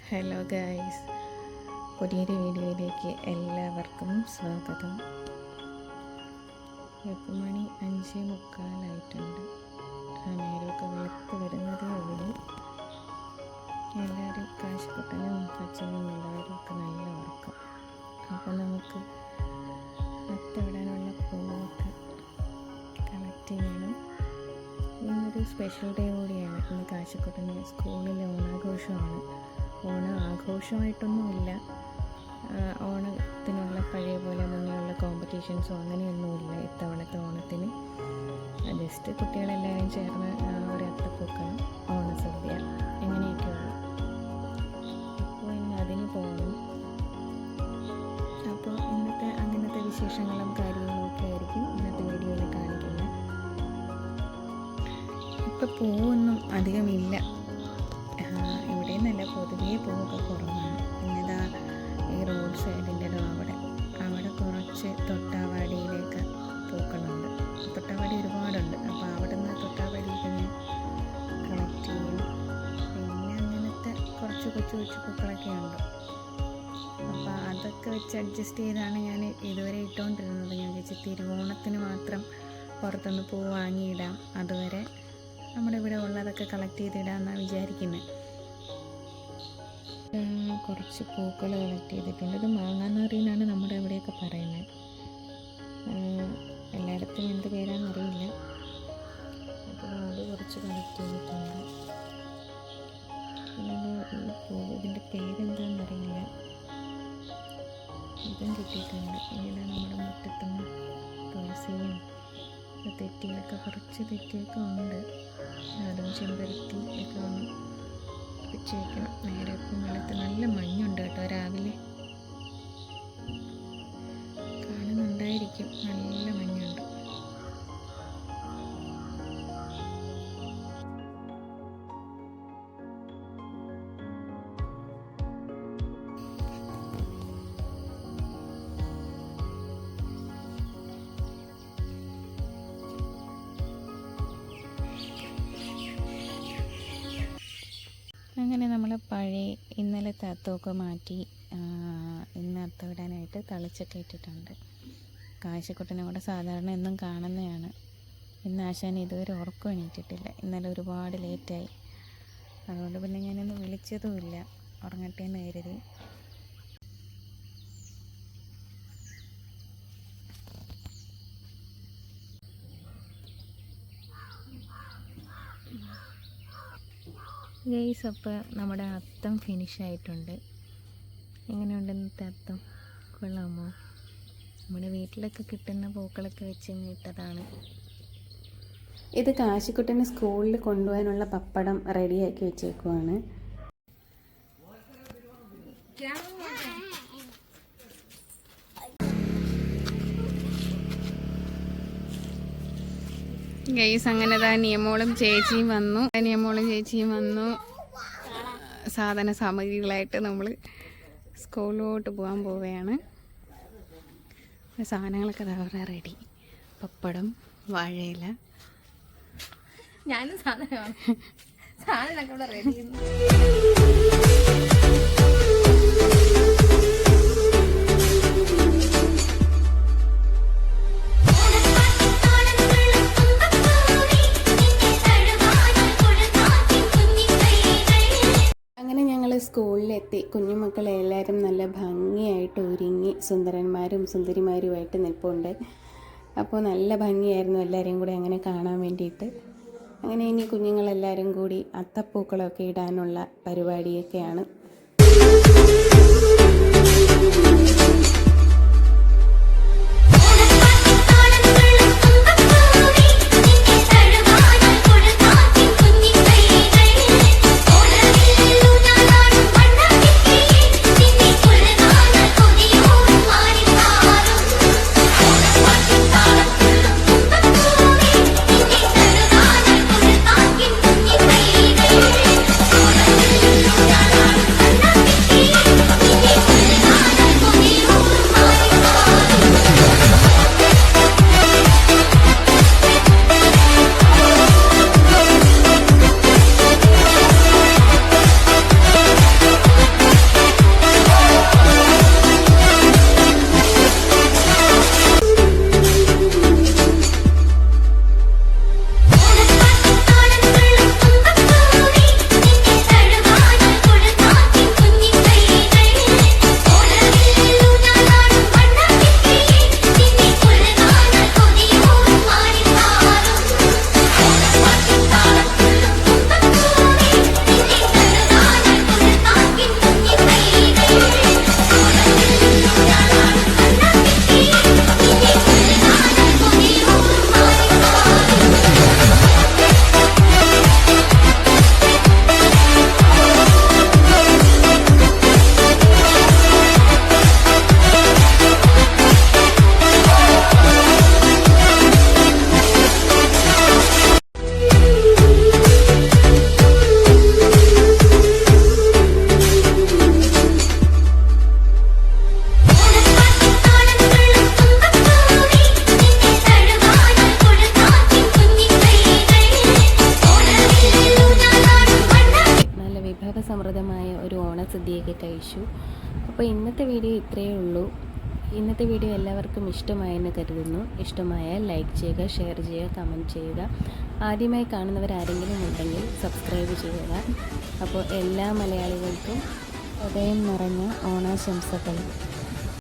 Hello guys, പുതിയൊരു വീഡിയോയിലേക്ക് എല്ലാവർക്കും സ്വാഗതം. ഇപ്പോൾ മണി 5:45 നേരമൊക്കെ വെളുത്ത് വരുന്നതേ ഉള്ളൂ. എല്ലാവരും കാശിക്കുട്ടനും അച്ഛനും എല്ലാവരും ഒക്കെ നല്ല ഉറക്കം. അപ്പോൾ നമുക്ക് നട്ടുവിടാനുള്ള പൂവൊക്കെ കളക്ട് ചെയ്യണം. ഇന്നൊരു സ്പെഷ്യൽ ഡേ കൂടിയാണ്. ഇന്ന് കാശിക്കുട്ടന് സ്കൂളിലെ ഓണാഘോഷമാണ്. ഓണം ആഘോഷമായിട്ടൊന്നുമില്ല, ഓണത്തിനുള്ള പഴയ പോലെ മുന്നേയുള്ള കോമ്പറ്റീഷൻസോ അങ്ങനെയൊന്നുമില്ല. ഇത്തവണത്തെ ഓണത്തിന് ജസ്റ്റ് കുട്ടികളെല്ലാവരും ചേർന്ന് ഒരു അത്തപ്പൂക്കളം, ഓണസദ്യ എങ്ങനെയൊക്കെയുള്ളൂ. അപ്പോൾ ഇന്ന് അതിന് പോകണം. അപ്പോൾ ഇന്നത്തെ അങ്ങനത്തെ വിശേഷങ്ങളും കാര്യങ്ങളും ഒക്കെ ആയിരിക്കും ഇന്നത്തെ വീഡിയോയിൽ കാണിക്കുന്നത്. ഇപ്പോൾ പൂവൊന്നും അധികമില്ല ഇവിടെ, നല്ല പൊതുവേ പൂവൊക്കെ കുറവാണ്. ഇന്നിതാ ഈ റോഡ് സൈഡിൻ്റെ അവിടെ കുറച്ച് തൊട്ടാവാടിയിലേക്ക് പൂക്കളുണ്ട്. തൊട്ടാവാടി ഒരുപാടുണ്ട്. അപ്പോൾ അവിടെ നിന്ന് തൊട്ടാവാടിയിലേക്ക് ഞാൻ കളക്ട് ചെയ്യും. പിന്നെ അങ്ങനത്തെ കുറച്ച് കൊച്ചു പൂക്കളൊക്കെ ഉണ്ട്. അപ്പോൾ അതൊക്കെ വെച്ച് അഡ്ജസ്റ്റ് ചെയ്താണ് ഞാൻ ഇതുവരെ ഇട്ടുകൊണ്ടിരുന്നത്. ഞാൻ വെച്ച് തിരുവോണത്തിന് മാത്രം പുറത്തുനിന്ന് പൂ വാങ്ങിയിടാം, അതുവരെ നമ്മുടെ ഇവിടെ ഉള്ളതൊക്കെ കളക്ട് ചെയ്തിടാമെന്നാണ് വിചാരിക്കുന്നത്. കുറച്ച് പൂക്കൾ കളക്ട് ചെയ്തിട്ടുണ്ട്. ഇത് മാങ്ങാനാറിന്നാണ് നമ്മുടെ ഇവിടെയൊക്കെ പറയുന്നത്. എല്ലായിടത്തും എന്ത് പേരാണെന്നറിയില്ല. അപ്പോൾ അത് കുറച്ച് കളക്ട് ചെയ്തിട്ടുണ്ട്. പിന്നെ ഇതിൻ്റെ പേരെന്താണെന്നറിയില്ല. ഇതും കിട്ടിയിട്ടുണ്ട്. ഇങ്ങനെ നമ്മുടെ മുറ്റത്തും തുളസിയും കുറച്ച് തെറ്റിയൊക്കെ ഉണ്ട്. അതും ചെമ്പരത്തി ഒക്കെ ഒന്ന് വെച്ച് വയ്ക്കണം. നേരെ ഇപ്പം വെള്ളത്ത് നല്ല മഞ്ഞുണ്ട് കേട്ടോ. രാവിലെ കാണുന്നുണ്ടായിരിക്കും, നല്ല മഞ്ഞുണ്ട്. അങ്ങനെ നമ്മൾ പഴയ ഇന്നലത്തെ അത്തമൊക്കെ മാറ്റി ഇന്ന് അത്തമിടാനായിട്ട് തളിച്ചൊക്കെ ഇട്ടിട്ടുണ്ട്. കാശിക്കുട്ടനെ കൂടെ സാധാരണ എന്നും കാണുന്നതാണ്. ഇന്ന് ആശാൻ ഇതുവരെ ഉറക്കം എണീറ്റിട്ടില്ല. ഇന്നലെ ഒരുപാട് ലേറ്റായി. അതുകൊണ്ട് പിന്നെ ഞാനിന്ന് വിളിച്ചതുമില്ല, ഉറങ്ങട്ടെ എന്ന് കരുതി. ഗൈസ്, അപ്പോൾ നമ്മുടെ അത്തം ഫിനിഷായിട്ടുണ്ട്. എങ്ങനെയുണ്ട് ഇന്നത്തെ അത്തം? കൊള്ളാമോ? നമ്മുടെ വീട്ടിലൊക്കെ കിട്ടുന്ന പൂക്കളൊക്കെ വെച്ച് ഇട്ടതാണ്. ഇത് കാശിക്കുട്ടന് സ്കൂളിൽ കൊണ്ടുപോകാനുള്ള പപ്പടം റെഡിയാക്കി വെച്ചേക്കുവാണ്. ഗൈസ്, അങ്ങനെ നിയമോളും ചേച്ചിയും വന്നു. സാധന സാമഗ്രികളായിട്ട് നമ്മൾ സ്കൂളിലോട്ട് പോകാൻ പോവുകയാണ്. സാധനങ്ങളൊക്കെ വേറെ റെഡി. പപ്പടം, വാഴയില, ഞാനും സാധനമൊക്കെ ഇവിടെ റെഡി. സ്കൂളിലെത്തി. കുഞ്ഞുമക്കളെ എല്ലാവരും നല്ല ഭംഗിയായിട്ട് ഒരുങ്ങി സുന്ദരന്മാരും സുന്ദരിമാരുമായിട്ട് നിൽപ്പുണ്ട്. അപ്പോൾ നല്ല ഭംഗിയായിരുന്നു എല്ലാവരെയും കൂടി അങ്ങനെ കാണാൻ വേണ്ടിയിട്ട്. അങ്ങനെ ഇനി കുഞ്ഞുങ്ങളെല്ലാവരും കൂടി അത്തപ്പൂക്കളൊക്കെ ഇടാനുള്ള പരിപാടിയൊക്കെയാണ്. കഴിച്ചു. അപ്പോൾ ഇന്നത്തെ വീഡിയോ ഇത്രയേ ഉള്ളൂ. ഇന്നത്തെ വീഡിയോ എല്ലാവർക്കും ഇഷ്ടമായെന്ന് കരുതുന്നു. ഇഷ്ടമായാൽ ലൈക്ക് ചെയ്യുക, ഷെയർ ചെയ്യുക, കമൻറ്റ് ചെയ്യുക. ആദ്യമായി കാണുന്നവരാരെങ്കിലും ഉണ്ടെങ്കിൽ സബ്സ്ക്രൈബ് ചെയ്യുക. അപ്പോൾ എല്ലാ മലയാളികൾക്കും ഹൃദയം നിറഞ്ഞ ഓണാശംസകൾ.